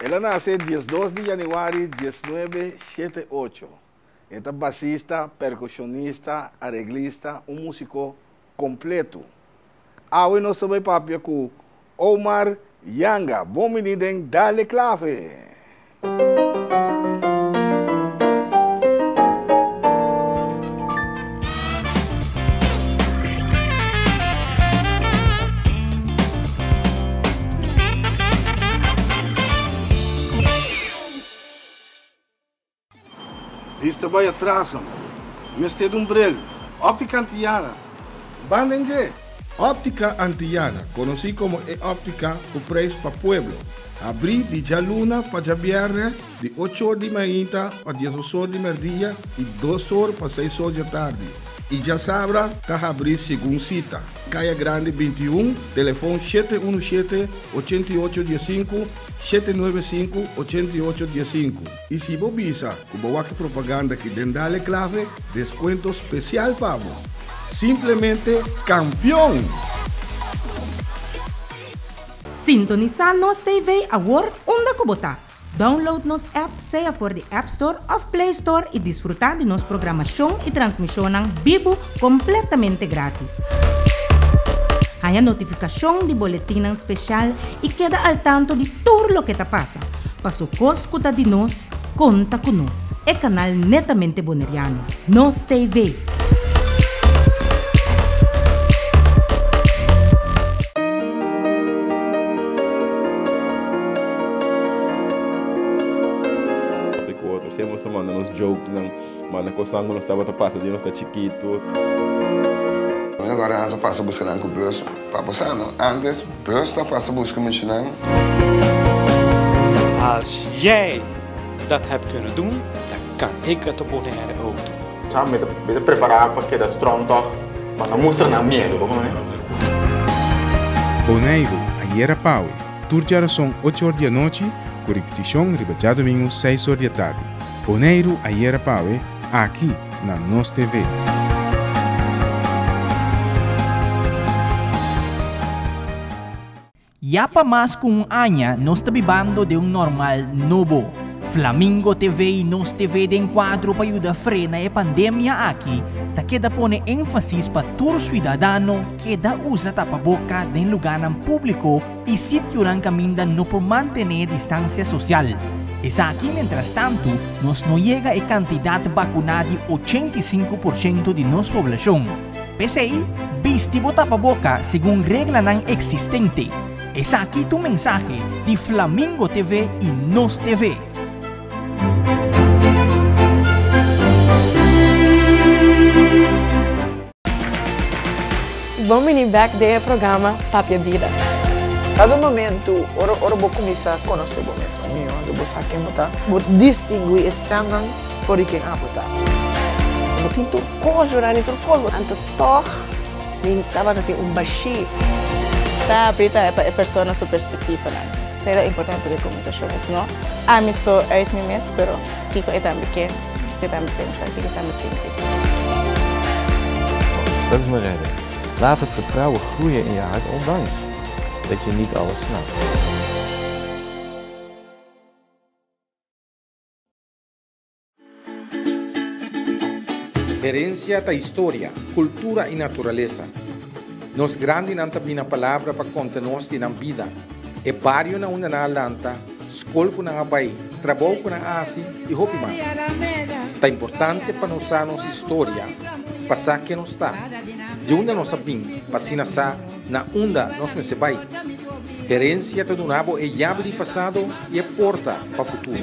Ela nace 12 de januário de 1978. Esta bassista, percussionista, arreglista, músico completo. Hoje nós estamos papia com Omar Yanga. Bom menino, dale clave. Isto vai atrás, mestre de umbrello. Óptica Antillana. Bandenje. Óptica Antillana, conocido como óptica o preço para pueblo. Abri de jaluna para viernes, de 8 horas de manhã a 10 horas de meio-dia e 2 horas para 6 horas da tarde. E já sabra, está abrir segundo cita. Caia Grande 21, telefone 717-8815, 795-8815. E se você visa, como a propaganda que dendale clave, desconto especial para você. Simplesmente campeão! Sintonizar nos TV agora onde kubota. Download nos app, seja for the App Store of Play Store e desfrutar de nossa programação e transmissão vivo completamente grátis. Há notificação de boletim especial e queda al tanto de tudo o que está passa. Passo escuta de nós, conta com nós. É canal netamente boneriano. Nos TV. Sempre nos manda nos jokes, manda coçando quando estava passando, nós está chiquito. Agora nós passa buscando com o bus para passar. Antes, o bus está passa buscando muito não. Als jij dat hebt kunnen doen, dan kan ik het op Bonaire ook doen. Sabe, me preparar para que da strong toch, mas não mostra na medo, como né? Bonaire, ayer Pau, turjar são 8 horas da noite, com repetição ribajado domingo 6 horas da tarde. Bonaire, ayer Pau, aqui na Nos TV. Yapa mais com um ano, nós estamos vivendo de normal novo. Flamingo TV e Nos TV de enquadro para ajudar a frenar a pandemia aqui, tá queda pone ênfase para todo cidadão que da usa tapa-boca em lugar público e sítio caminda no por manter distância social. Es aqui, mientras tanto, nós não chega a quantidade vacunada de 85% de nossa população. PCI, viste o tapa-boca segundo regra não existente. Es aqui tu mensagem de Flamingo TV e Nos TV. Vamos ir back do programa Papia Vida. Cada momento, ora vou começar a conhecer o mesmo. Eu vou saber quem botar. Vou distinguir estranho por quem a botar. Eu tenho coisa, eu tenho coisa. Então, toch, eu estava tendo baixi. Tá, Brita é a pessoa na sua perspectiva, né? Será importante a comunicação, não? A mim só é me mesmo, pero fico aí também que também pensa, que também sente. Dat is mijn reden. Laat het vertrouwen groeien in je hart, ondanks dat je niet alles snapt. Herencia da história, cultura e natureza. Nos grande não tem a palavra para contar-nos na vida. É barrio na onde na lanta, escola com na abai, trabalho com na asi e roupa mais. É importante para nós a nossa história, passar que nos está. De onde nós sabemos, para sa na onde nós me se vai. Herência do nabo é chave de passado e é porta para o futuro.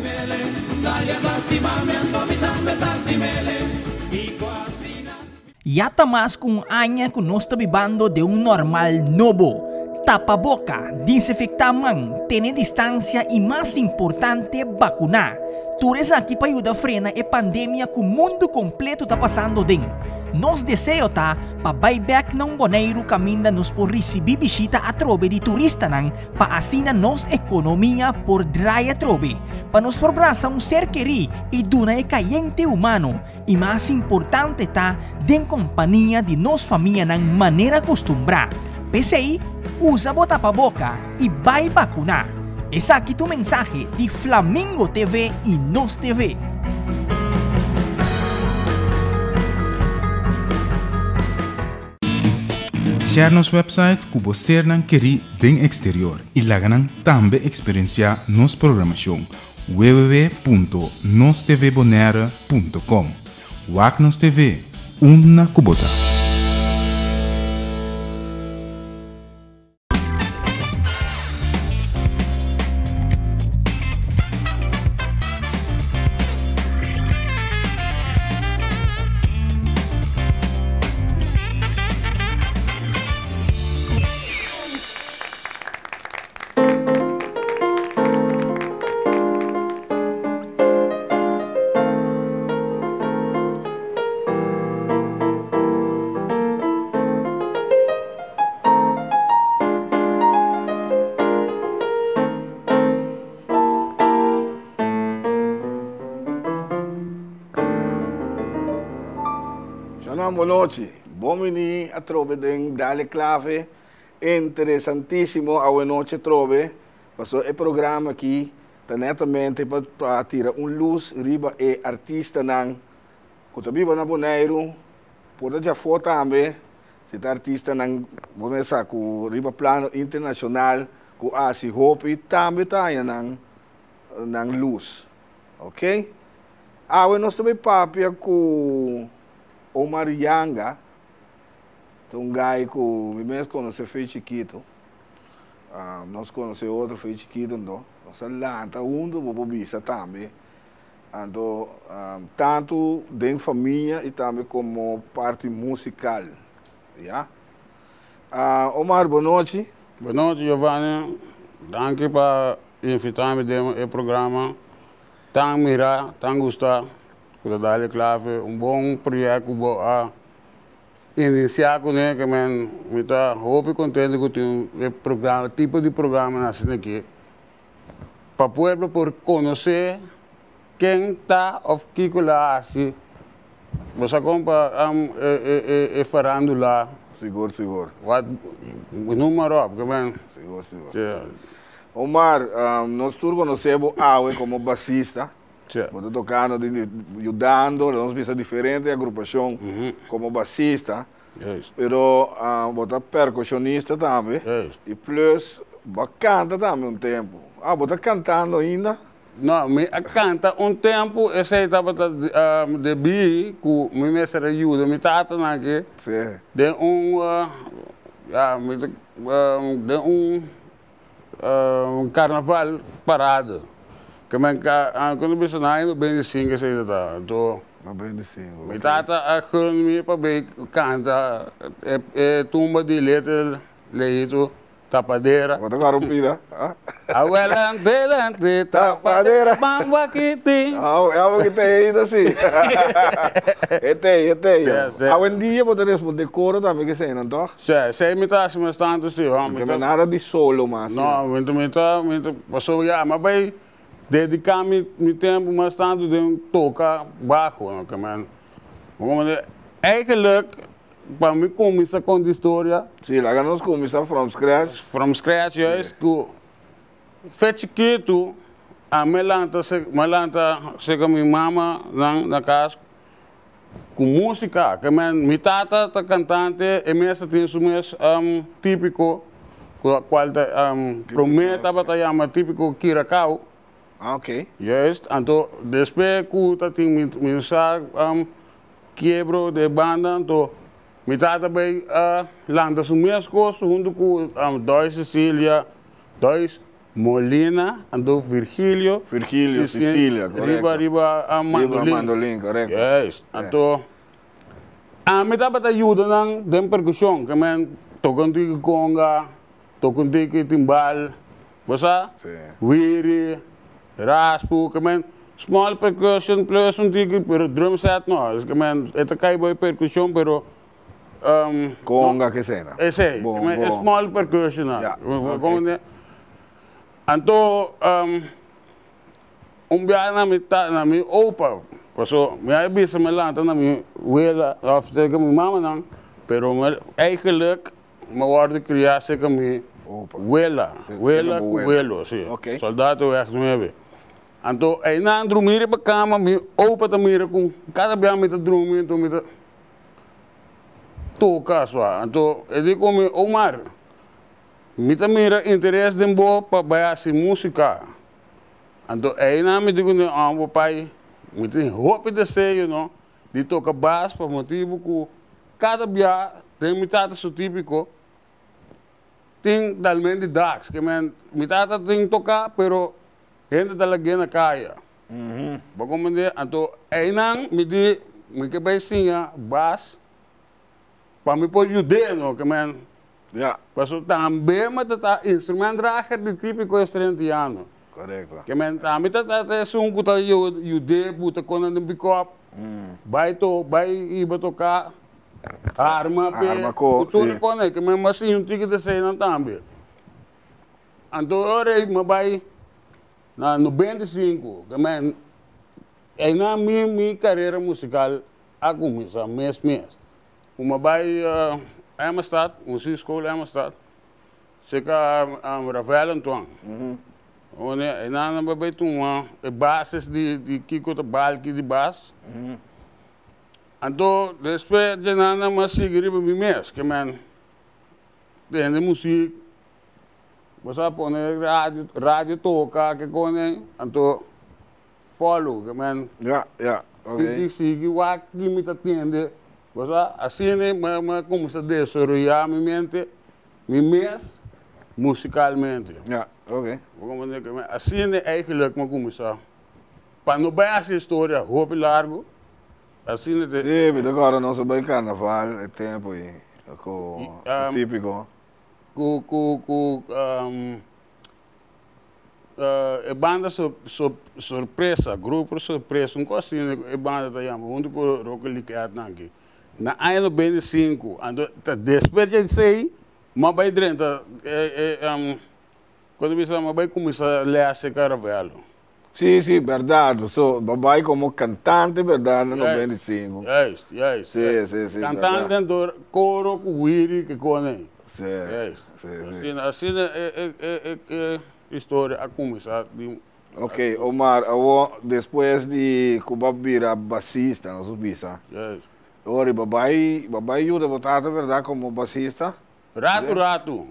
Yata mais com um ano que nós estamos vivendo de normal novo. Tapa-boca, desinfectar mão, ter distância e, mais importante, vacinar. Tudo isso aqui para ajudar a frenar a pandemia que o mundo completo está passando dentro. Nos desejo tá para buyback ng Bonaire caminda nos por receber visita a trobe de turista nang para assim a nos economia por dry a trobe para nos forbraça ser queri e duna e caliente humano e mais importante tá den companhia de nos família nang maneira acostumbrada. PCI usa bota pa boca e vai vacunar. Es aquí tu mensaje de Flamingo TV y Nos TV. Share nos website kubo sernan keri den exterior y laganan tambe experiencia nos programación www.nostvbonaire.com. Wak Nos TV, una kubota. Boa noite, bom menino a trove den Dale Clave, interessantíssimo a noite trove, passou o programa aqui, tá netamente para tirar luz riba e artista nan, que viva na Bonaire, pode já for também, se tá artista nan, vamos pensar com riba plano internacional, com Asi Hope, também tá aí nan luz, ok? Nós também papia com Omar Yanga, gai que me mesmo conhece foi chiquito, nós conhecemos outro foi chiquito, então nós lanta do bobista também, então tanto dentro da família e também como parte musical, yeah? Omar, boa noite. Boa noite, Giovanni. Danke por invitar-me no programa. Tão mirar, tão gostar. Que Dale Clave, bom projeto para iniciar com ele, que me está muito contente com o programa, tipo de programa nascendo aqui. Para o povo por conhecer quem está ou que lá assim. Você compra farando lá. Seguro, seguro. O número, que me... Seguro, seguro. Omar, nós todos conhecemos Awe como bassista. Estou tocando, ajudando, nós pensamos diferente a agrupação como bassista, pero você é percussionista também, e plus, você canta também tempo. Você está cantando ainda? Não, me canta tempo, eu sei que de bi, que me mestre ajuda, me tata aqui, de carnaval parado. Quando eu saio, bem de singa, sei lá, então. Bem de singa. Me tata a me para bem canta, tumba de letra, leito, tapadeira. Bota garupida. Adelante, tapadeira. Bamba que tem. É algo que tem ainda assim. É. Hoje em dia pode responder coro também que sei, não tá? Sei, me tá assim, mas tanto assim. Porque não é nada de solo, mas. Não, me passou já, mas bem. Dedicar meu tempo bastante de tocar baixo, né, eigenlijk, para mim começar com a história. Sim, lá nós começamos from scratch. From scratch, yes. Que foi chiquito, a melanta chega minha mama na casa com música, que minha tata tá cantante, e minha tem isso mesmo típico, qual promete para chamar típico Kiracau. Ok. Yes, então depois que me quebro de banda, então me tata bem lança as minhas coisas junto com dois Cecília, dois Molina, então Virgílio, Cecília, correto. Riba mandolim, correto. Yes, então me tata ajuda na percussão, que me tocando conga, tocando timbal, você? Wiri. Raspo, que men small percussion plus pero drum set no, que men esta kai boy percussion pero conga que cena. Ese, small percussion na. Anto biar na mi opa, paso me hay bisa me lanta na mi wela after que mi mama nang, pero eigenlijk me worden creatie que mi Huela, huela com huelo, sim. Ok. Soldado weg 9. Então, aí na dormir para cama, me opa também com cada vez me dormir, então me toca só. Então, eu digo como Omar, me também interesse de boa para bailar música. Então, aí na me digo meu pai, me tem roupa de ser, de tocar baixo para motivo que cada dia tem metade so típico. Tem talmente dags, que me tata tem tocar, pero gente talaga na kaya. Bagomande, anto ay nang me que vai sinha bas para me pôr jude, no, que ja. Paso também matata instrumento raker de típico estrentiano. Correcto. Que também tata sung kuta jude buta konan de bicop. Vai iba tocar. Arma ko, tudo com ele, que mesmo assim um tique de cena também. Então, eu me na 95, que mesmo, é na minha carreira musical, a começar mês. Uma vai a Amsterdã, escola Amsterdã, chega a Ravel então. Onde é na vai tomar bases de Kiko de Balki de base. Então, depois de nada mais seguir para mim mesmo, que tem música, você põe rádio toca, que quando então follow, que ja, ok. Sigue o que me atende, você assim mas começa a desenvolver minha mente, musicalmente. Ja, ok. Assim é eigenlijk me começar. Para não ver essa história, roupa largo. Assim, sim, mas agora não se vai carnaval, é tempo e típico. É banda surpresa, grupo surpresa, não consigo é banda da chama, onde o rock liquid aqui. Na ano 25, depois de sei, mas vai dentro, quando você vai começar a ler esse caravelo. Sim, verdade. Babai como cantante, verdade, no 95. Sim. Cantante dentro coro, cuiri, que conem. Sim. Assim é história a começar. Ok, Omar, depois de Cuba vira bassista, não subisa. Ora, babai ajuda a botar, verdade, como bassista? Rato.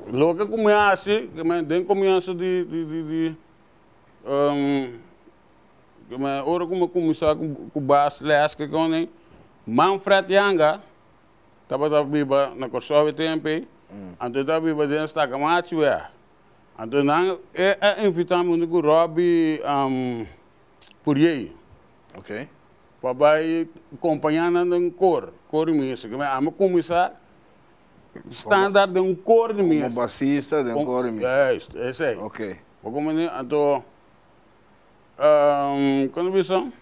Logo que começa, tem começa ora como começar com baixo, lesca com nem Manfred Yanga, estava viva na Kosovo tempo, então estava viva dentro da Camacho então não invitamos o Robbie Purier, ok, para vai acompanhando no cor mesmo, que a começar standard de cor de mesmo. Como bassista de cor de mesmo. É isso aí. Ok. Como então, quando vi são,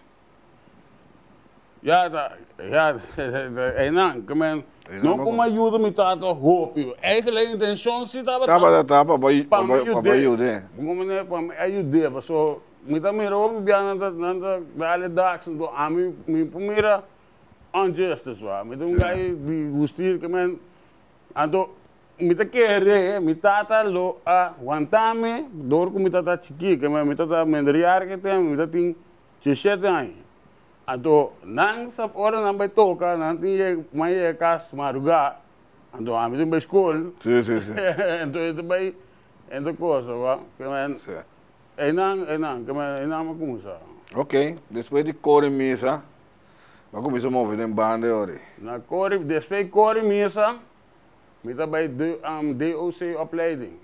não como ajuda me tá roupa. Eigenlijk a intenção se tava para ajudar. Como para ajudar, mas só me também roupa biana da ali dax, então a mim primeira unjustice va, me um gai de gostir que então me querer, me tata lo a aguantame, dor com me tata chiqui, que me tata mendriar que tem 17 anos. Então, não sabe hora não vai tocar, não tem mais casa madrugada. Então, a mim tem escola. Sim. Então, eu também, então coisa, va, que não começa. Ok, depois de cor missa, vai começar a mover em banda ora. Na cor, depois cor missa, me também DOC opleiding.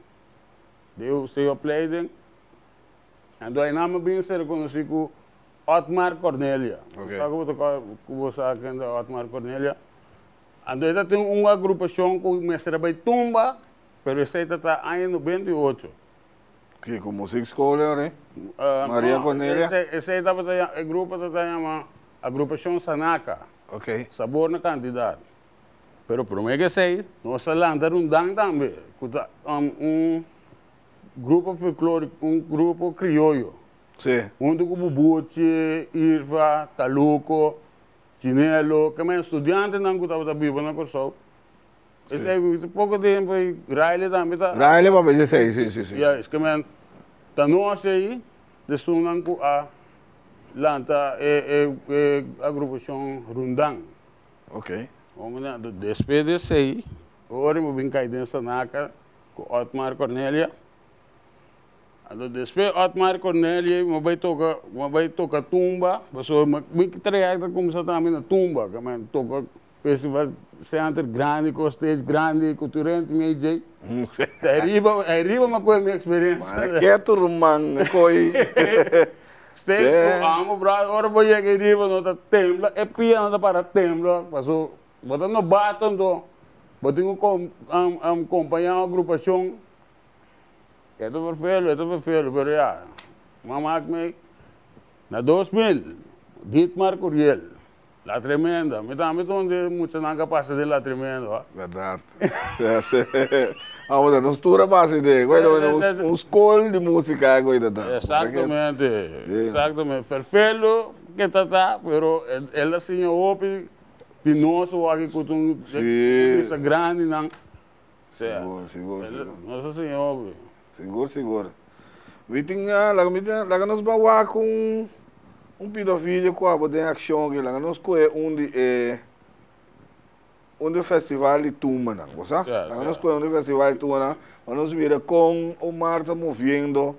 Então, aí não bem ser conhecido Otmar Cornelia. Sabe que você ainda Otmar Cornelia? Então, ele tem uma agrupação que começa a tumba, mas esse está em 98. Que com música escola, né? Maria Cornelia? Esse grupo está chamado Agrupação Sanaka. Ok. Sabor na quantidade. Pero por mim que sei, nós lançamos também. Grupo folclórico, grupo criollo. Sim. Onde como Bubuche, Irva, Taluco, Chinelo, que é estudante não que estava vivo na Kosovo. pouco tempo aí, Riley também tá. Riley para ver sim. Yeah, es que man, tá nós aí, de sungan ko a lanta agrupação Rundang. Ok. Vamos na do despedida aí, ora mo bem cair dentro naca com Otmar Cornélia. Do despedida Otmar Cornélia, mo vai tocar tumba, pessoa me que traga começar também na tumba, que man toca festival centro grande, com stage grande, com turente meio jeito. Arriba uma coisa minha experiência. Mas que é turman, coi. Stage com amo brado, ora vou chegar arriba, não tá tembla, é piano para tembla, passou, botando no batom do, botando acompanhar a agrupação. Esto fue feo, pero ya, mamá me, na 2000, Dietmar Curiel. La Tremenda. Me também onde muita nanga passa de La Tremenda. Verdade. Vamos a nos tura base de, um escola de música coisa tá. Exatamente. Exatamente. Perfeito que tá, pero ela assim opi pinoso aqui com essa grande não. Seguro. Nossa senhora. Seguro. Lá nos bawa com pedofília com a boa ação que lá nos coe onde festival de tumba não, você? Lá nos coe onde festival de tumba, nós vira com o Marta movendo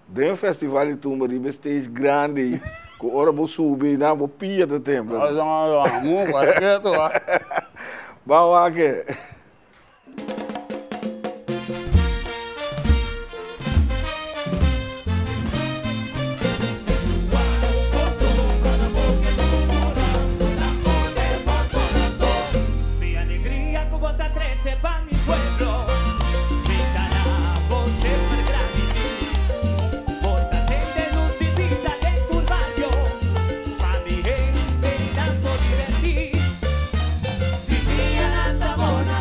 de festival de tumba de stage grande, com hora vou subir na vou pia do tempo. Vamos, para que tu? Bawa que Si mi anda bona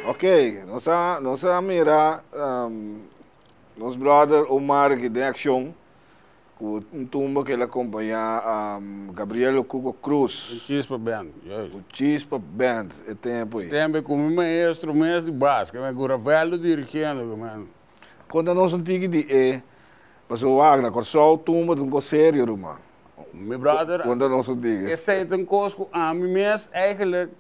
Ok, nós mira nosso brother Omar que tem ação com um tumba que ele acompanha Gabriel Cuco Cruz. O Chispa Band, yes. O Chispa Band, é tempo aí. Tempo com o maestro de básica, mas agora velho dirigindo, mano. Quando nós não tínhamos de passou o Agna, só o tumba de um sério, mano. Meu brother, quando nós não tínhamos. Esse é um coisa a mim mesmo, eigenlijk,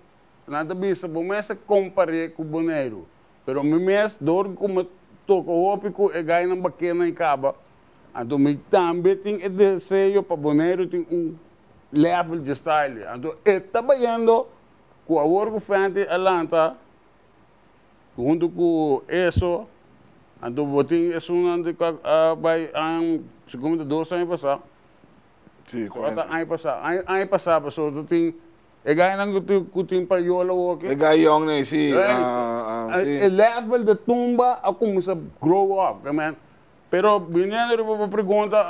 nada bisa, bom mesmo comparei com o boneiro. Pero mim mesmo, dor como toca o ópico e ganha na baquena em caba. Então, eu também tenho desejo para o boneiro tem level de style. Então, eu trabalhando com a work frente Atlanta, junto com isso. Então, eu tenho isso vai segundo 2 anos passado. Sim, ano passado, eu tenho e ganha que tem para yola walk. E ganha né, sim. O level de tumba a começar a grow up, man. Pero viniendo para pergunta,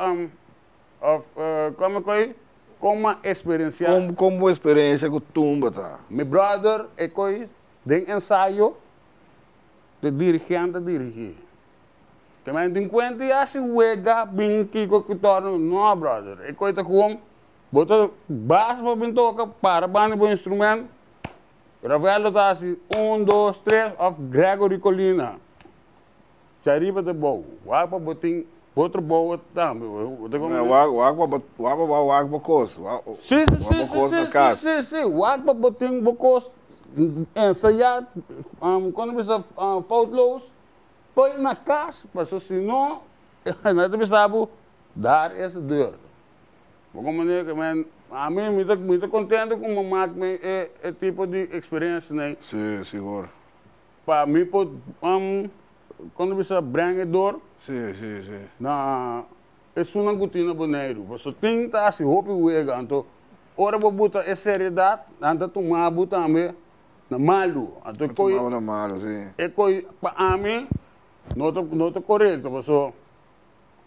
como a experiência? Como a experiência com tumba tá? Meu brother é coi de ensaio de dirigir. Que man tem conta e assim uega bem que torna não brother. É coi tá com bota base para bem toca para banda bom instrumento. Ravelo tá assim 1, 2, 3 of Gregory Colina. Chariba de boa, o água botim, outro boa também. O água coisa. Sim, o água botim bocos ensaiar quando você fotos foi na casa, passou se não, nada me sabe dar essa dor. Porque maneira que a mim muito contente com uma máquina é tipo de experiência, né? Sim, seguro. Para mim quando você branca dor, sim. Na é uma gotina boneiro. Você tem que estar se roupa o ega, então ora vou botar essa seriedade, anda tomar botar também na malo, então tomar na malo, sim. É coi para mim não tá correto, você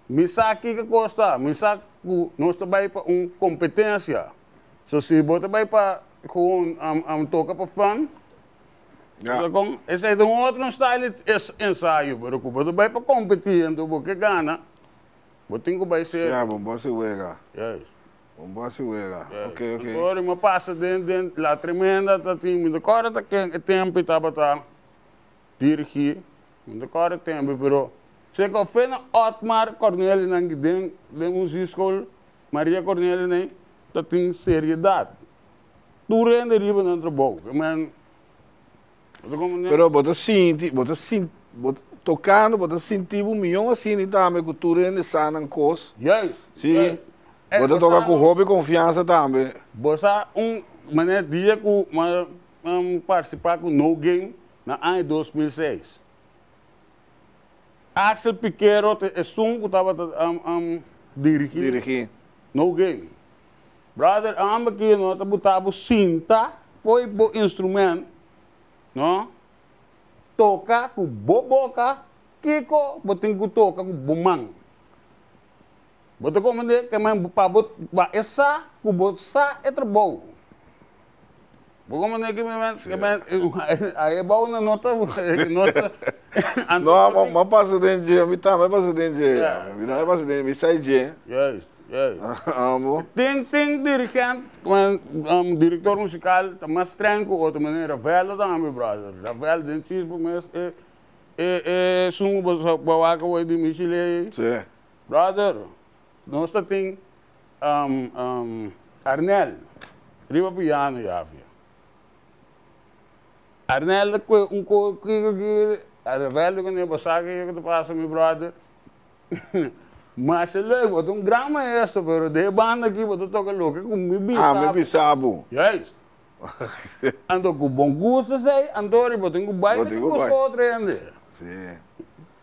me sabe que custa, me sabe nós também para competência. Se você vai para com toca para fã. Então, esse é um outro style ensaio, mas você vai para competir, então você ganha. Você tem que vai ser. Sim, bom se uega. Yes. Bom se uega. Ok. Agora, uma passa dentro lá tremenda, tá tímido. Agora tá que tempo estava tá dirigir. Agora tempo, pero se que foi na Otmar Cornélio na de música Maria Cornélio nem tá tem seriedade. Tu rende riba no trabalho, mas pero tocando, você sentiu um milhão assim e também cultura de sana coisa. Yes. Sim. Você toca com hobby e confiança também. Você mané dia que participar com No Game na ano 2006. Axel Piquero é que estava dirigindo. No Game. Brother, aqui nós botava cinta, foi o instrumento. Não? Toca com boboca, kiko, botin ku toca com bumang. Botin ko mende kemang pabot ba esa ku botsa etrabo. Bogo mende kemang aí bau na nota. Não, mas passa dentro de mim também passa dentro de. Não passa dentro de mim sai de. Yes. Tem dirigente, diretor musical, mais tranquilo, outra maneira, velho também, brother. Velho, dentista, mas é sumo, bawaca, o de Michele. Sim. Brother, nós temos Arnel, riba piano, já. Arnel, velho, que nem você que passa, meu brother. Mas ele é um grande maestro, mas de banda aqui, você toca louco, com me bisabo. Me bisabo. Yes. Ando com bom gosto, sei, ando e botem com baile, com os outros ainda. Sim.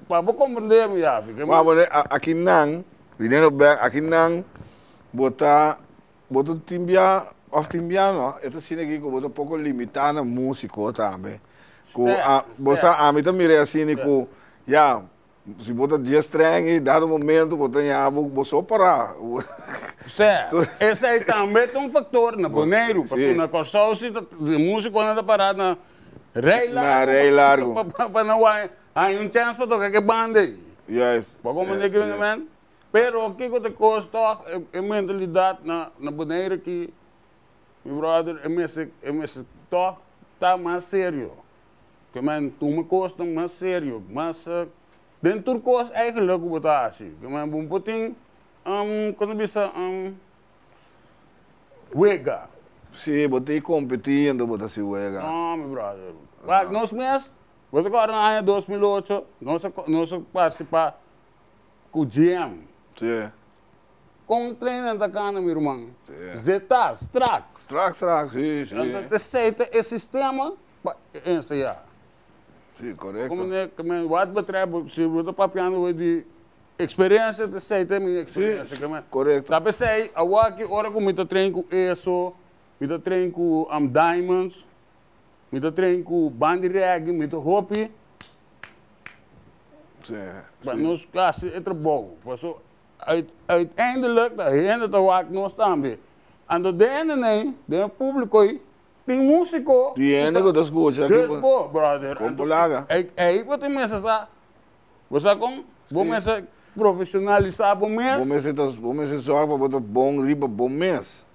Para compreender, me afi. Mas aqui não, aqui não, botar timbia, não, é assim aqui, botar pouco limitado na música também. Você a mim também é assim, com, se bota dia estranho, dado momento, bota você parar. Certo. Esse aí também é um fator, na boneiro, porque na corção, de música, quando anda parada Rei largo. Para não há chance para tocar que bande. Yes. Para como é que vem, pero o que te custa a mentalidade na maneira que meu brother é mais tá mais sério. Que man tu me custa mais sério, mas dentro do coisa eigenlijk o botar assim. Que man bom puting quando bisa wega. Sim, botei competindo, botar se wega. Ah, meu brother. Nós mesmos, você agora na ano 2008, nós participar com o GM. Sim. Com o treino da cana, meu irmão. Zeta, strak, sim, sim. Aceita esse sistema para ensaiar. Sim, correto. Como é que me vai bater, se eu estou papiando de experiência, aceita a minha experiência. Correto. Tá pensei, agora hora que eu treino com isso, eu treino com Diamonds, eu treino com Band Reggae, eu hopi. Sim. Maar nós assim é trabalho. Porque uiteindelijk de hele te waken nós também. En de ene nee, de público aí tem músico. Die ene dat is goed. Good brother. Compolaga. Aí wat die mensen está, você com, bom mensen profissionalizar bom mês. Bom mês zorgen voor dat bom riba bom mês.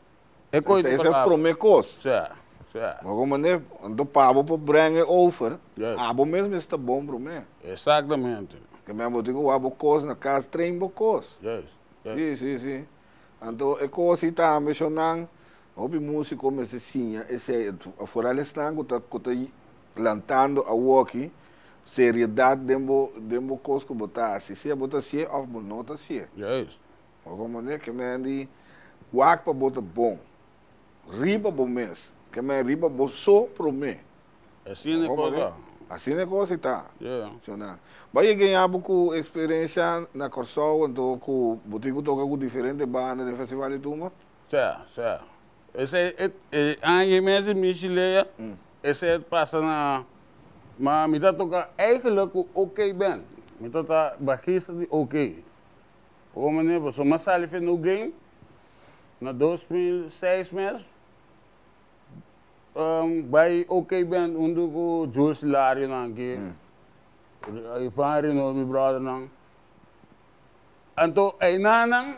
É coisa que é promekos. Certo. Maar como né, do pabo para brengen over. Ah, bom mês está bom pro mês. Exatamente. Que me amo digo abo cos na casa trein bocos. Yes. Sim. Então é coisa tá mencionando, obi músico me se sinha, esse fora estão tá lantando a walkie, seriedade dembo cosco botar, se botar se of nota se. Yes. Como né que me andi wak para botar bom. Riba bom mês, que me riba bom só pro mês. Assim é coisa. Assim é coisa está. Yeah. Vai ganhar pouco experiência na Corsol, então com botico toca com diferentes bandas do festival de Tuma. Certo. Esse é a mesma Michileia. Esse passa na, mas me toca eigenlijk o OK band. Me toca baixista de OK. Como né, você mas sali fez no game na 2006 mesmo. Bij OK Band onder ko Jules Larry nangi, Ivan Reno mi brother nang. Anto ay nanang,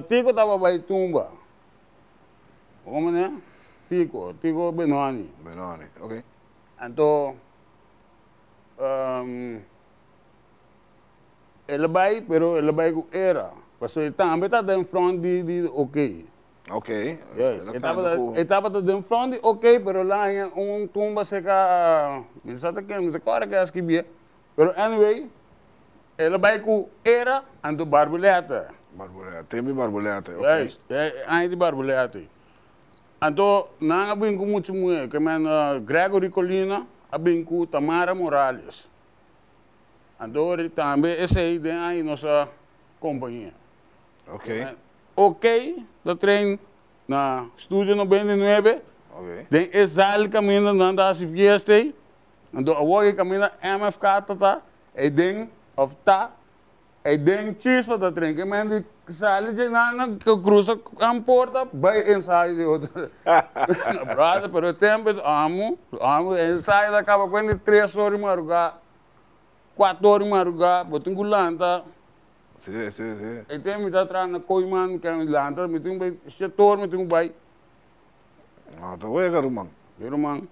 tiko tava bij Tumba. Como né? Tiko Benoni. Okay. Anto ele vai, pero ele vai com era. Porque também tá em front de OK. Ok. Yes. Estava de frente, ok, pero lá em tumba seca, não sei o que, não sei qual é que bia. Pero anyway, ele vai com era ando barbuleta. Tem barbuleta. Yes, ainda barbuleta. Então, não abim com muito mulher, que é Gregory Colina, abim com Tamara Morales. Então, também esse aí é nossa companhia. Ok, do treino na Estúdio 99. Tem exato caminho na das fiestas. Então, agora caminho MFK tá, e tem of tá, e tem chispa do treino. Que manda sale de nada que cruza a porta, vai ensaio de outro. Brother, pero o tempo amo, ensaio acaba com 3 horas de madrugada, 4 horas de madrugada, botem gulanta. Sim. Então, me dá atrás na coiman, que é um lanta, me tem um setor, me tem um bai. Ah, tá bem, Garumang. Garumang.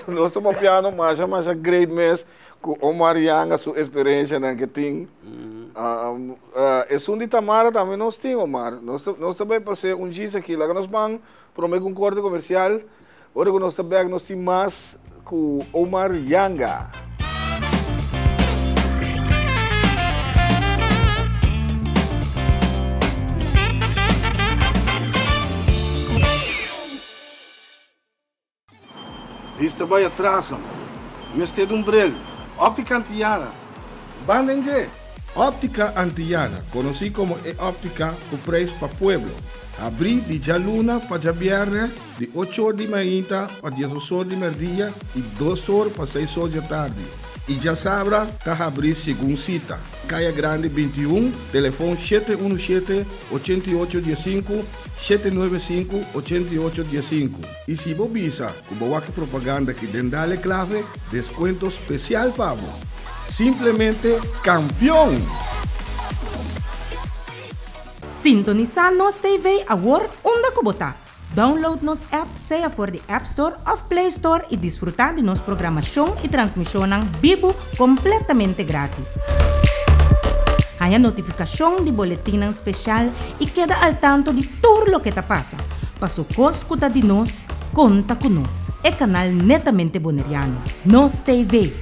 Nós estamos piano, mas é great mess, com o Marianga, sua experiência que tem. E de Tamara também nós temos, Omar. Nós também passamos um dia aqui, lá que nós vamos para um corte comercial. Agora que nós temos mais com o Marianga. Isto vai atrás, mestre de brilho. Óptica Antillana. Bandenje. Óptica Antillana, conhecido como óptica o preço para pueblo. Abrir de Jaluna para viernes, de 8 horas de manhã a 10 horas de meio-dia e 2 horas para 6 horas da tarde. E já sabrá, tá abrir segunda cita. Caia Grande 21, telefone 717-8815, 795-8815. E se bobisa, como aqui propaganda que dendale clave, descuento especial para vos. Simplesmente campeão! Sintonizar nos TV agora onde que botar. Download nos app, seja for the App Store of Play Store e desfrutar de nossa programação e transmissão vivo completamente grátis. Há a notificação de boletim especial e queda al tanto de tudo o que está passa. Para escutar de nós, conta com nós. É canal netamente boneriano. Nos TV.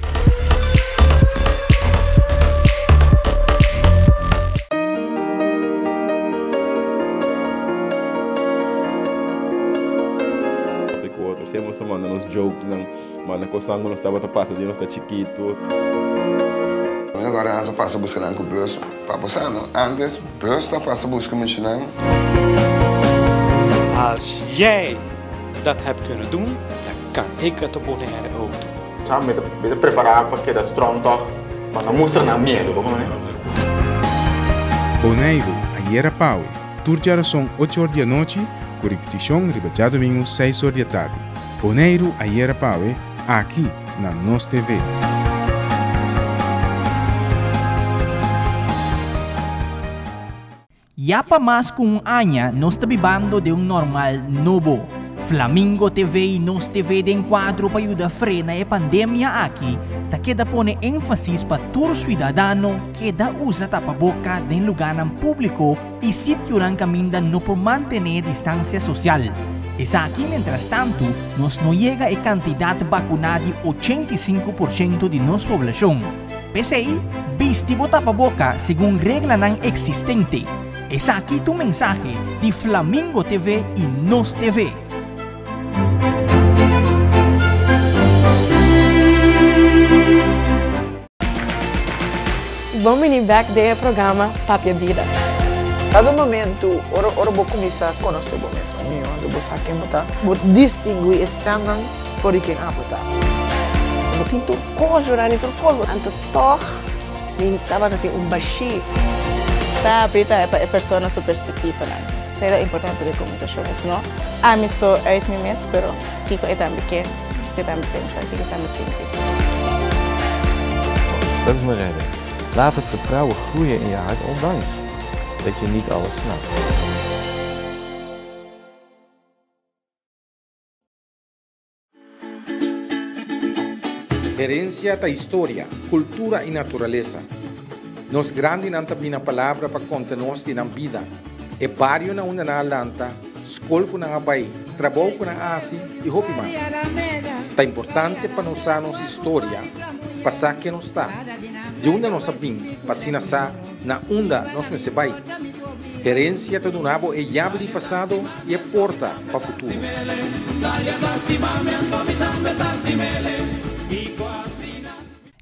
Temos tomando nos jokes, mano, com sangue não estava passando, não está chiquito. Agora ela passa buscando com o bus, para passar, não? Antes, bus está passa buscando muito, não? Als jij dat hebt kunnen doen, dan kan ik het op Bonaire ook doen. Já me preparar para que da strong toch, para não mostrar na medo, como é? Bonaire, a Iera Pau, turjara são 8 horas da noite, com repetição ribajado domingo 6 horas da tarde. Bonaire, a Iera Pau, aqui na Nos TV. Ya pa mais com anya, nós está vivendo de normal novo. Flamingo TV e Nos TV de enquadro para ajudar a frenar a pandemia aqui, ta queda pone ênfasis para todo cidadão que da usa tapa-boca em lugar público e sítio que caminha no por manter distância social. Esa aqui, mientras tanto, nós não chega a quantidade vacunada de 85% de nossa população. PCI, viste o tapa-boca segundo regra não existente. Esa aqui tu mensagem de Flamingo TV e Nos TV. Vamos ir back do programa Papia Vida. Cada momento, ora vou começar a conhecer o mesmo. Eu vou saber quem está. Vou distinguir estranho por quem está. Eu tenho coisa lá dentro do corpo. Anto toch, nem estava a ter baixi. Tá, aprita é a pessoa sua perspectiva lá. Será importante de comunicações, não? A mim só é de mim mesmo, pero fico é também que também pensa, que também sente. Dat is mijn reden. Laat het vertrouwen groeien in je hart, ondanks dat je niet alles snapt. Herencia da história, cultura e natureza. Nos grande não tem a palavra para contar nós na vida. É barrio na uma na lanta, escola com a bai, trabalho com a asi e roupa mais. É importante para nós a nossa história, passar que nos está. De onde nós sabemos, para sa na onda nós me se vai. Herência do nabo é chave de passado e é porta para o futuro.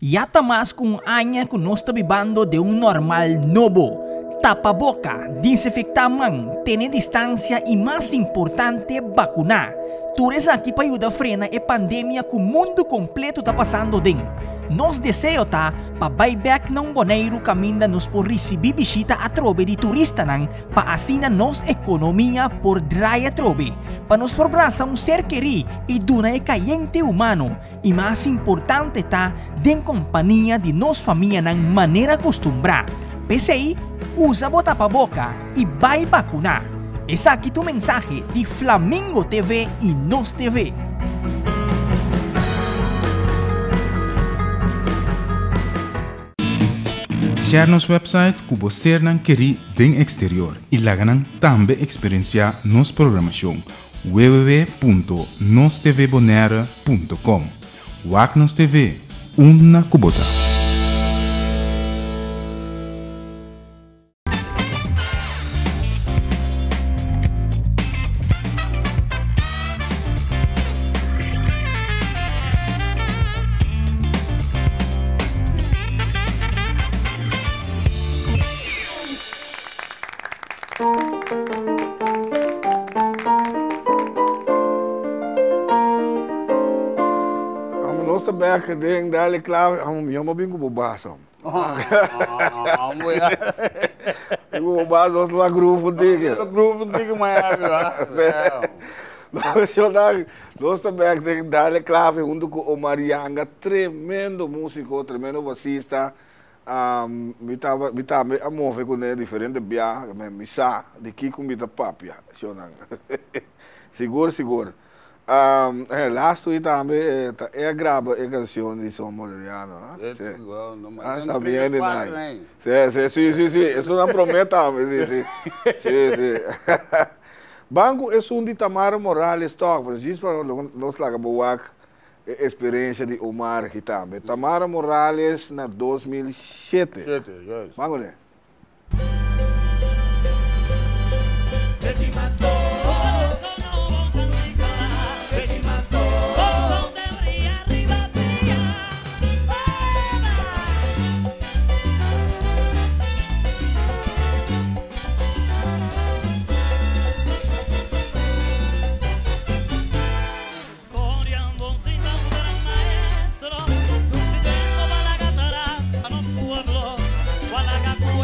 Ya tá mais com anya que nós está vivendo de normal novo. Tapa-boca, desinfectar mão, ter distância e mais importante, vacunar. Tudo isso aqui para ajudar a frenar a pandemia que o mundo completo está passando dentro. Nos desejo tá para buyback ng Bonaire caminda nos por receber visita a trobe de turista nang para assim nos economia por dry a trobe. Para nos probraça ser querido e duna e cayente humano. E mais importante tá den companhia de nos família nang maneira acostumbrada. PCI, usa o tapa-boca e vai vacunar. Essa aqui tu mensagem de Flamingo TV e Nos TV. Share nos website que você não quer den exterior e lá também experienciar nos programação www.nostvbonaire.com. WAC Nos TV, uma cubota. los tabak ding dale klaar, yo me bingo bobaso. Bobaso la groove dige. La groove dige maar los tabak ding dale klaar, junto com o Marianga, tremendo músico, tremendo bassista. Mi tava a mover com ele diferente bia, me sa de Kiko mita papia, seguro. Last week também grava a canção de Som Moderiano. Tá bem, né? Sim. Isso não promete, sim. Banco é um de Tamara Morales, por isso nós lá boa experiência de Omar aqui também. Tamara Morales na 2007. Banco, né? Gualagacué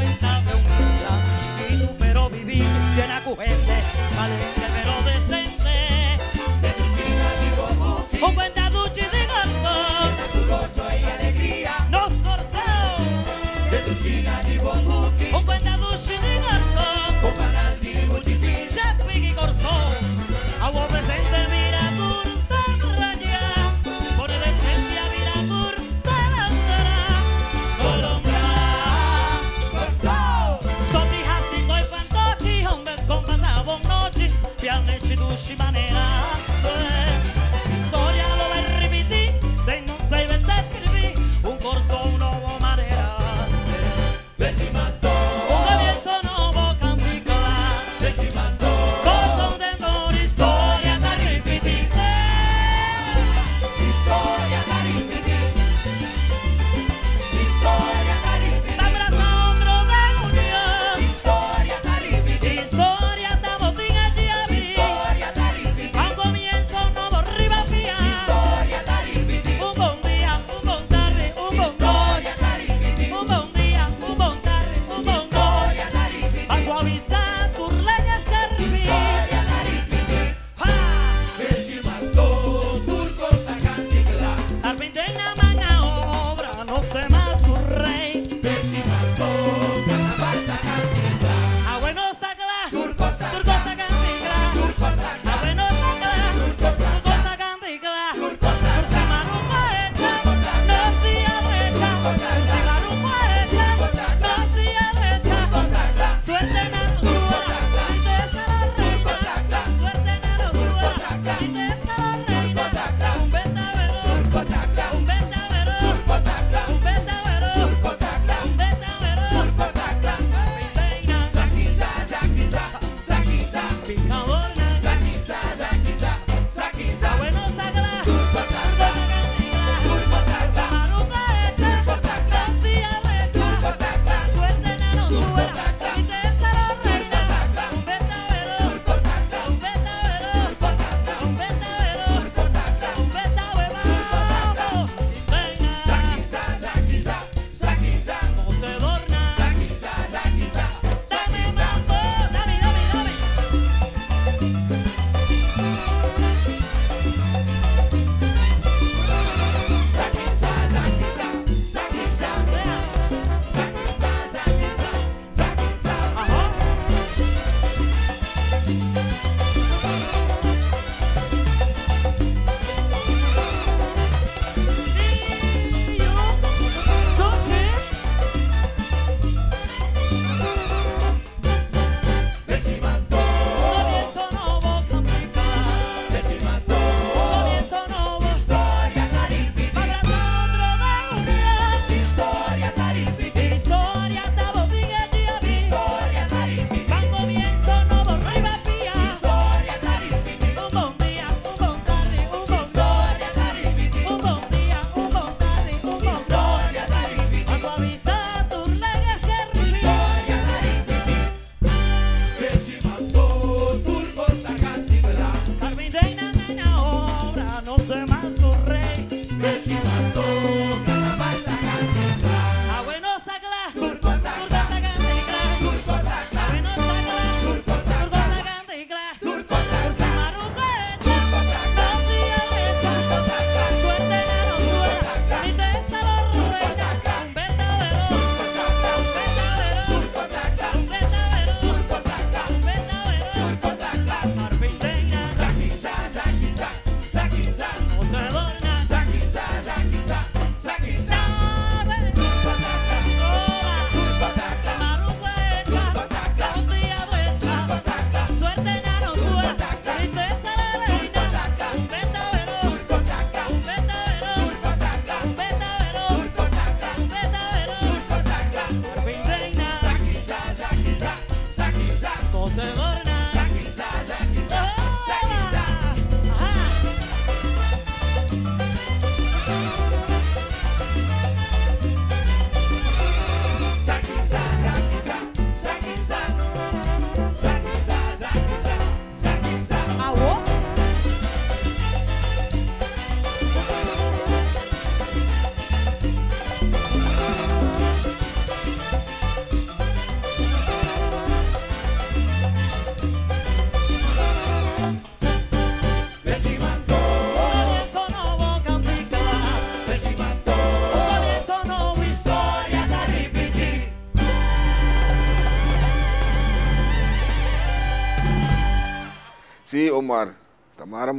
Sí, Omar. Tamara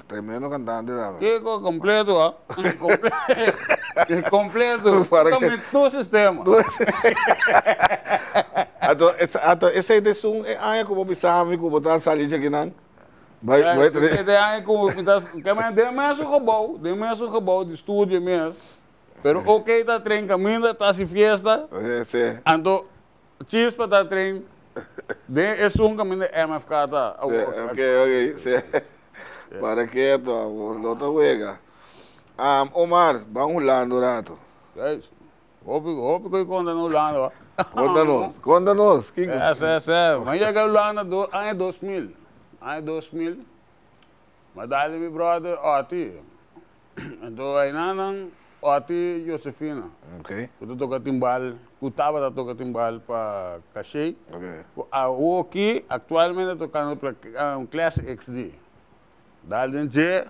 tremendo cantante. Kiko, completo, ¿ah? Completo. Tome tu sistema. Esse é um ano como pensava, como tá salindo aqui não. Esse ano como tem mais um robô de estúdio mesmo. Pero ok, tá trem caminho, tá se fiesta. Então, chispa tá trem. É um caminho MFK tá. Ok, para quieto, não tá huega. Omar, vamos Holanda um rato. Hoop que eu conta no Holanda. Conta-nos. Mas eu cheguei a Holanda ano 2000. Ano 2000. Mas daí meu brother, Oti. Então aí não, Oti Josefina. Ok. Eu toco timbal, eu estava tocando timbal para Cachei. Ok. Eu aqui, atualmente, tocando para um Classic XD. Daí em dia,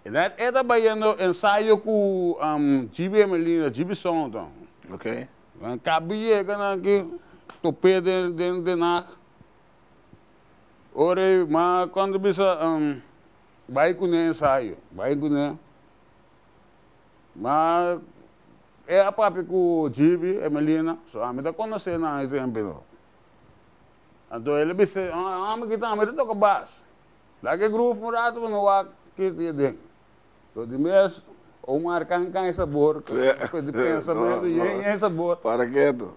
eu estava indo ensaio com GB Melina, GB Sound. Ok. Cabia aqui, topei de na. Ora, mas quando bisa vai com ensaio, vai com mas é a papi com GB Melina, só a me dá conhecer na tempo. Então ele bisa, me kita, me toca baixo. Lagi groove murado no wak kita ding. Então de mês o marcan kan sabor, de pensamento e sabor. Para quieto.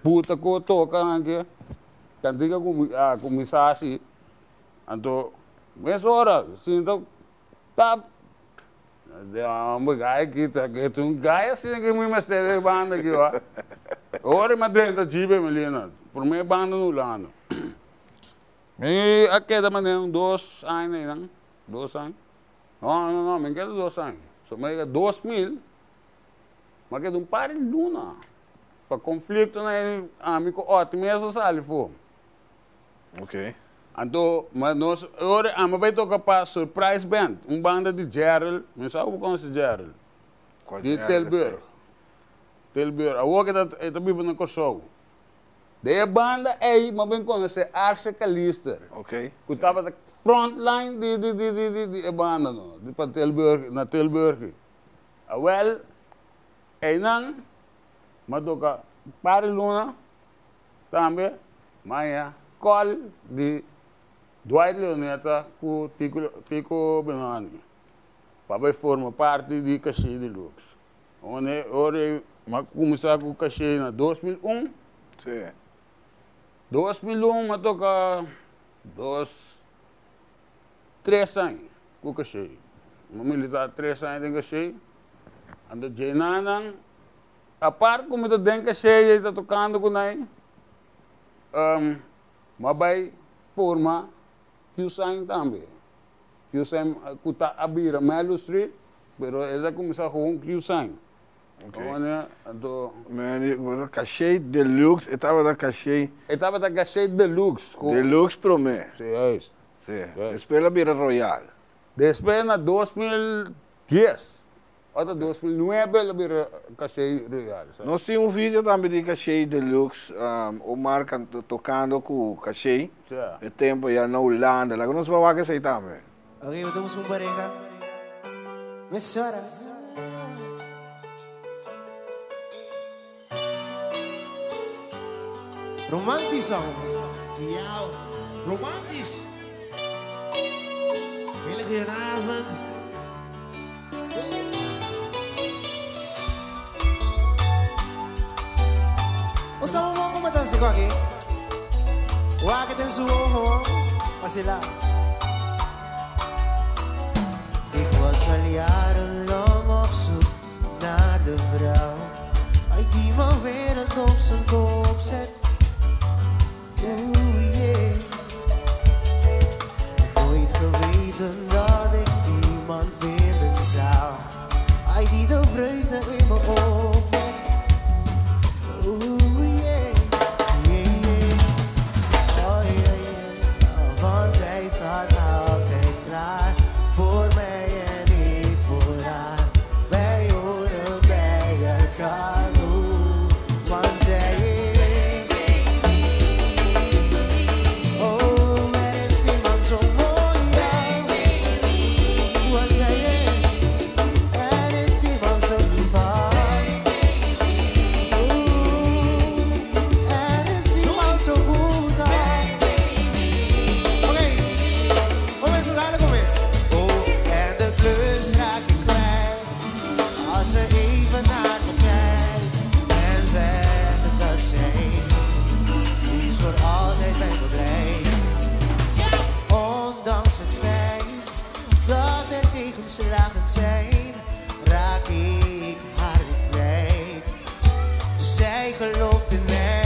Puta ko toca aqui. Cantiga com mensagem. Então, mês hora, sinto tá. Gai kita, que um gai assim que me mestre banda aqui, ó. Ora mas dentro de GB Melina, por mim banda no lano. E aqui da maneira 2 anos, não? 2 anos? Não, me quero 2 anos. Só me quero 2000. Mas que um par de luna. Para conflito, né? Amigo, ótimo, mesmo sali for. Ok. Então, mas nós, agora, vai tocar para Surprise Band, banda de Gerald. Não sabe como conhece Gerald? De Telburg. Telburg. Agora que está vivendo no show. De banda aí, mas bem conhece Arce Callister. Ok. Que estava na frontline de banda, no, de para Telburg, na Telburg. Well, aí não, mas toca para Luna, também, mas call de Dwight Leoneta com Tico Benani. Para formar parte de Cachei Deluxe. Onde começar com Cachei na 2001. Sim. 2001, mas toca 3 anos com Cachei. Uma militar 3 anos em Cachei. Ando de Nanang. A parte como eu tenho Cachei, ele está tocando com ele. Mas vai formar Q-Sign também. Q-Sign está abrindo Melo Street, mas ele vai começar com Q-Sign. Ok. Então, Cachei Deluxe, estava da Cachei. Estava da Cachei Deluxe. Deluxe para mim. Sim, é isso. Sim. Depois ela vira Royal. Depois, na 2010, até 2009, ela vira Cachei Royal. Nós tínhamos vídeo também de Cachei Deluxe, o Mark tocando com Cachei. Sim. O tempo já na Holanda. Lá nós vamos ver isso também. Ok, vamos com pareja. Miss Horas. Romantisch al. Ja, romantisch. Hele goede avond. Usama mo kumatan si Kwaki. Wakit ang suho. Pasila. Ik was al jarenlang op zoek naar de vrouw. Uit die mijn wereld op zijn kop zet. Nooit geweten dat ik iemand vinden zou. Hij die de vreugde in me opwekt. Want zij staat altijd klaar voor mij en ik voor haar. Wij horen bij elkaar. Want zij is ze lachend zijn, raak ik haar niet kwijt. Zij gelooft in mij.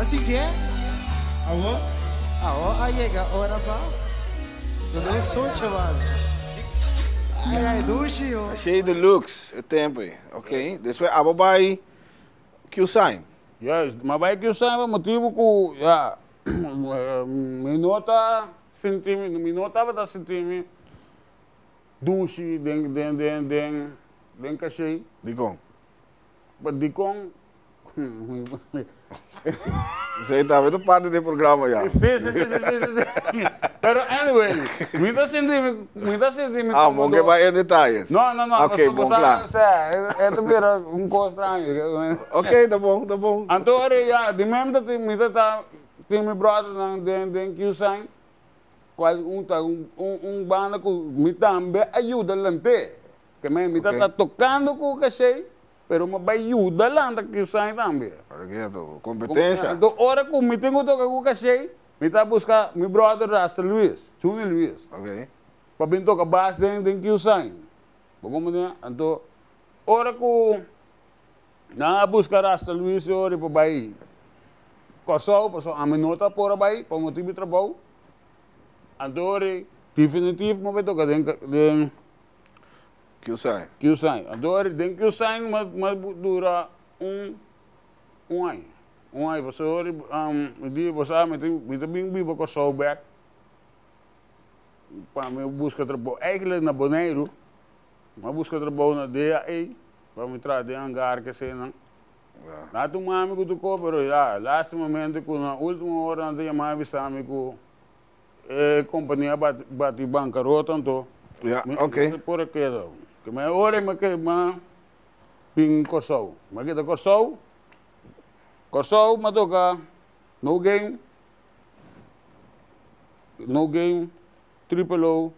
Así que, ahora llega hora pa. não sou chaval. Ai, duche, yo. Achei deluxe, o tempo aí, ok? Depois, ababai, que o sign. Yes, mas vai que o sign, motivo que, ja, minota bata sentimi, duche, den cachei. Dikong. But dikong, Você está vendo parte do programa já. Sim. Pero anyway, muita sentimi. Ah, bom que vai em detalhes. Não. Ok, bom, claro. É também um coisa estranho. Ok, tá bom. Então, já, de mesmo que muita tá, tem meu brother den que usam, qual banda que me também ajuda lante, que me tá tocando com o cachê. Pero me vai ajudar lá que usam também. Competência. Então, hora que me tenho que tocar com o cachê, me tá buscar meu brother Rasta Luis, Juni Luis. Ok. Para vir tocar baixo den que usam. Vamos ver. Então, hora que na buscar Rasta Luis, hora para vai. Corsou, passou a minota por vai, para motivo de trabalho. Então, hora definitivo me vai tocar den que usam. Agora, tem que usar, mas dura um ano. Você olha, me também vivo com o Soulback. Para me buscar trabalho. Eigenlijk na Bonaire, mas buscar trabalho na DAE, para me trazer hangar que sei não. Lá tu mami que tu compra, já, last momento, na última hora, não tinha mais avisado que a companhia bate bancarrota, então. Ok. Por aquilo. Que me ore me que ping Kosovo. Mas kita Kosovo me toca no game, triple O.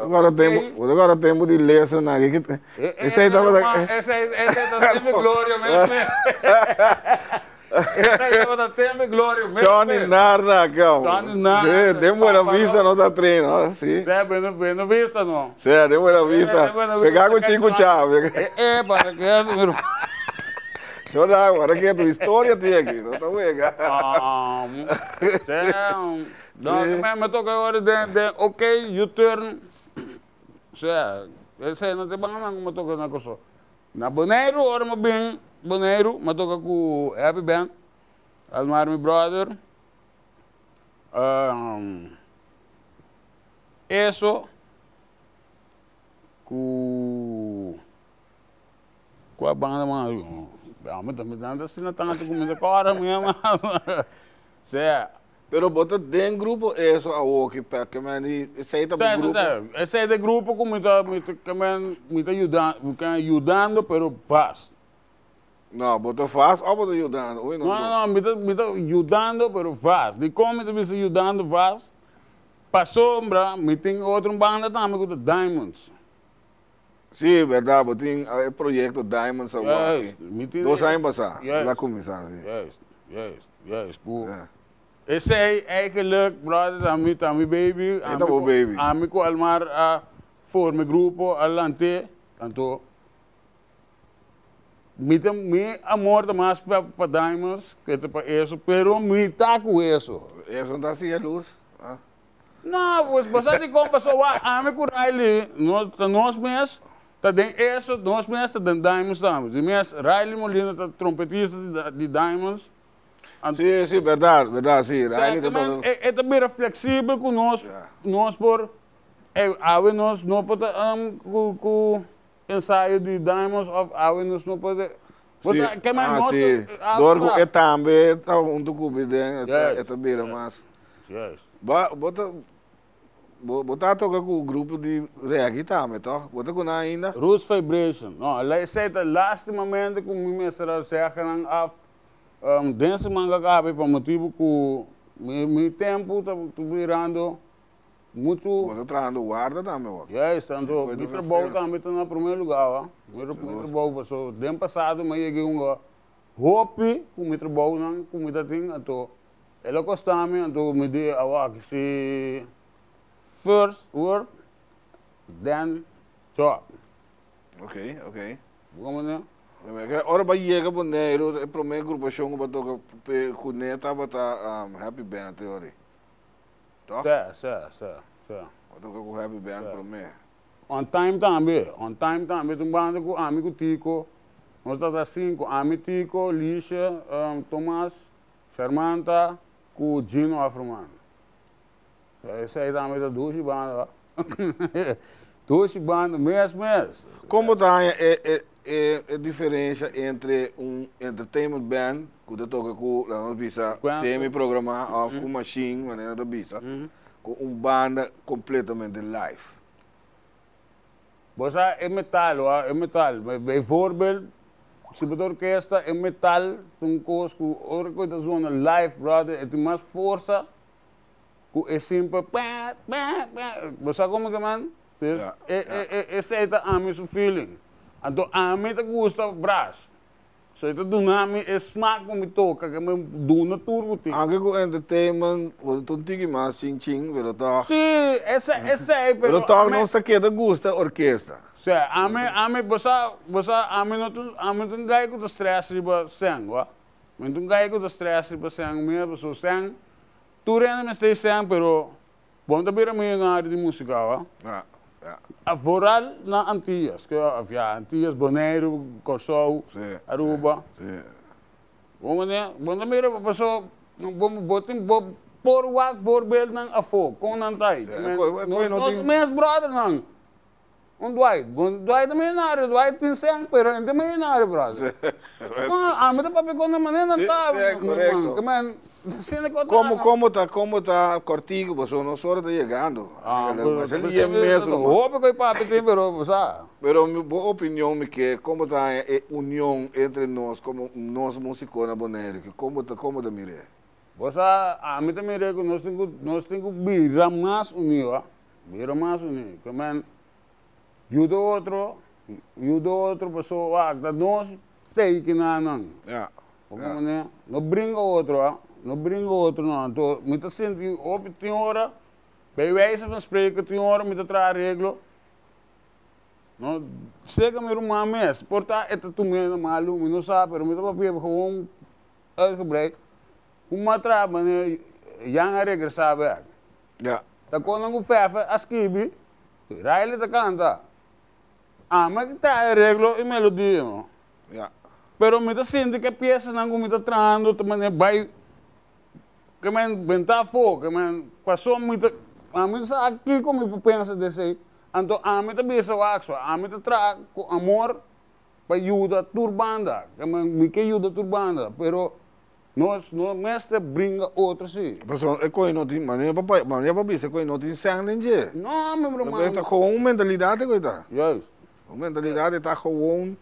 Agora temos de ler essa aqui. Esse aí tá tendo glória mesmo. Esse aí tá tendo glória mesmo. Johnny Narda, calma. De buena vista não tá treino, sim. Buena vista não. Sim, de buena vista. Pegar com o Chico Chave. Para que é, meu. Deixa eu dar agora que a tua história tem aqui, não tá vendo? Não, me toca agora de ok, U-turn. Esse aí não tem banana, me toca na coisa. Na Bonaire, ora me bem, Bonaire, me toca com Happy Band, Almar, meu brother. Isso, com a banda, mano. Me dando assim na tanga, comendo agora mesmo. Pero bota dentro grupo isso a walkie pack, que man, esse aí tá pro grupo. Esse aí de grupo que me tá ajudando, pero fast. Não, bota fast ou bota ajudando? Não, me tá ajudando, pero fast. De como me está ajudando fast, para sombra, me tem outra banda também com Diamonds. Sim, verdade, but tem o projeto Diamonds agora. Yes, 2 anos passados, lá começaram. Yes. Esse aí é que look, brother, ami baby, ami ko almar forme grupo alante, tanto me amor da mais para Diamonds, que é para isso, pero me tá com isso. Isso não tá assim a luz. Não, você de compra só ami ko Riley, nós mesmos. Tá dentro isso, nós mesmos tá dentro Diamonds também. De mesmo Riley Molina tá trompetista de Diamonds. Sim, verdade, sim. É também flexível com nós por nós não pode com ensaio de Diamonds of nós não pode. Você que mais nós dorgo é também tá cubi dentro é também mas. Bota toca com o grupo de reggae também, tá? Bota com ainda. Roots Vibration. Não, lá é o last momento que me será cercando desse manga cabe para motivo que meu tempo tá virando muito. Você trabalhando guarda também, ó. Tanto meu trabalho também está no primeiro lugar, meu trabalho passou ano passado, mas cheguei hope com meu trabalho não, com meu tem, então ela costuma, então me dê que se first work, then job. Ok. Vamos né? Ora ba chega Bonaire, é para mim agrupação que toca com neta bata Happy Band teoria. Tá? Certo. Toca com Happy Band para mim. On time também, tem banda com amigo Tico, nós estamos assim com amigo Tico, Lícia, Tomás, Charmanta, com Gino Afroman. Esse aí também é duas bandas. Duas bandas, mês. Como está a diferença entre entertainment band, que toca com a semi-programar, ou com machine, maneira da bisa, com banda completamente live? Você é metal. Bijvoorbeeld, se você orquestra é metal, um coisa que outra coisa zona live, brother, tem mais força, que é simples, você como que man? Esse é a minha feeling. Então a mim te gusta braço. So ito dunami smack mo toca que me duna turbo ti. Anche con entertainment, o tutti mas ching pero tá. Sì, esse é pero tá não está que da gusta orquestra. Sì, a me bosa a me não gai com stress riba sang, wa. Me não gai com stress riba sang, me bosa sang. Tu rende me stai sang pero bom da bira me ngari di música, wa. Vooral na Antillas, que Antillas, Bonaire, Curaçao, Aruba. Bom mira passou, bom por wat voorbeeld ng afo, kon nan tay. Nos mes brother nang. Dwight também na área, Dwight tem sang, pero hindi também na área, brother. Ame ta papi kon naman na ta. Correcto. Como tá Cortigo, você não só está chegando. Mas ele é mesmo. Óbvio que papi tem, pero sabe. Pero minha opinião é que como tá a união entre nós, como nós músicos na Bonaire, que como tá mire. Você a mim também é que nós temos que virar mais unido, que ajuda outro pessoa, que nós tem que não. Não brinca outro, não. Então, muita gente, tem hora, bij wijze van spreken, tem hora, moet het arreglo. Não, chega met uma mes, porta é tu me malu, me não sabe, pero me tá papel gewoon uitgebreid. Uma traba, né, yang regressar back. Tá com um fefe, askibi, raile tá canta. Mas que tá arreglo e melodia, não. Pero me tá sentindo que peça não me tá trando, também vai que men bentar fogo, que men passou muito, a mim sabe aqui como eu penso desse, então a mim também sou axo, a mim tá trago com amor para ajudar turbanda, que men me que ajuda turbanda, pero nós mestre brinca outro sim. Pessoal, é coisa não tem, mas papai, é coisa não tem sangue nem je. Não, meu irmão. Mas tá com uma mentalidade coisa. Juist. Uma mentalidade tá com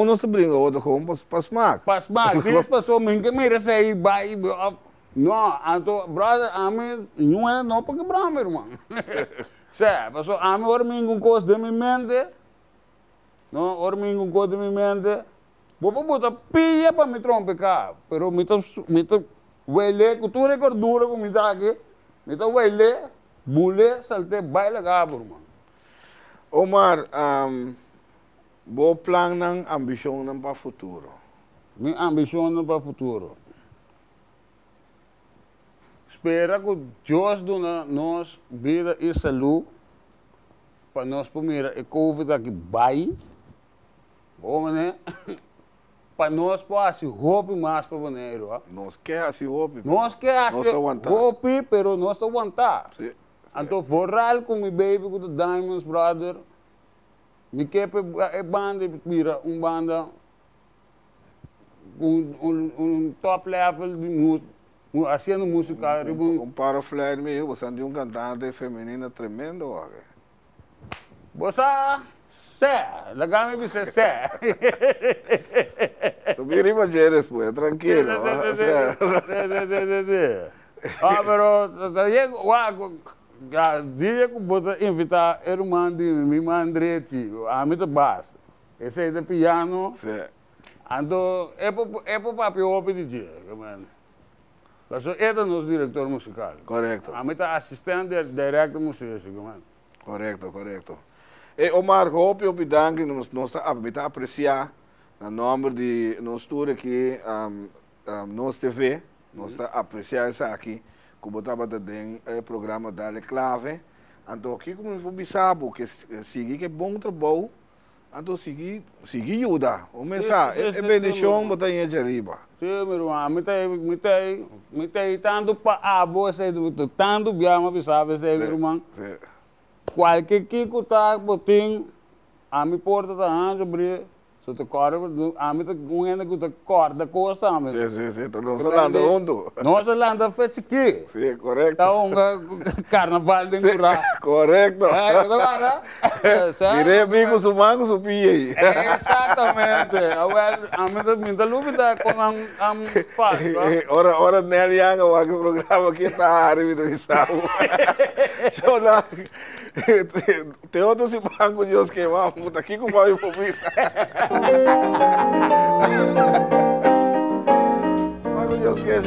nós brinca outro com para smaak. Para smaak, diz pessoa me que me recebe vai não, então, brother, a mim não é não para quebrar, meu irmão. Certo, pessoal, a mim orming com coisa de minha mente, não, orming com coisa de minha mente, vou botar pia para me trompecar, pero me tá wele, cultura e gordura como me tá aqui, me tá wele, bule, salte, baila cabo, irmão. Omar, bom plano ng ambição ng para futuro? Minha ambição para o futuro. Espero que Deus dê nos vida e saúde para nós primeiro a Covid aqui vai, para nós poder roupa mais para o dinheiro. Nós queremos roupa. Nós queremos roupa, pero nós não aguentar. Então, vooral com meu baby, com o Diamonds Brother, me quer a banda, banda top level de música. Haciendo música. Para falar de você é um cantante feminina tremendo. Você é, legal me dizer sé. Tu me riba depois, tranquilo. Pero dia que você invitar o irmão de mim, Andretti, a mim de baixo. Esse é de piano. Então, é para papel de dia, mas ele é nosso diretor musical. Correto. A mim está assistente diretor musical. Correto. E Omar, hoop je op je dank, nós está apreciar no nome de nós todos aqui, nós TV, nós está apreciando isso aqui, como estava dando o programa Dale Clave. Então, aqui como eu vou saber que seguir que é bom trabalho, então seguir ajuda. O mensagem é bendição, botar em arriba. Sim, meu irmão, me tem tanto para a boa, tanto bem, mas sabe, meu irmão. Qualquer que está botinho, a me porta da anja, brilha. So te corda, a mim te corda costa, amigo. Sim, nós landa junto. Nós landa feito aqui. Sim, correto. Então, carnaval de Ngurá. Correto. Agora, virei amigo do mango, do pia. Exatamente. A mim te lúvida com fácil. Ora, Nelly Anga, o programa aqui está a área do estado. Tem outros bancos de Deus que vamos aqui com o pai por isso. Banco de Deus que é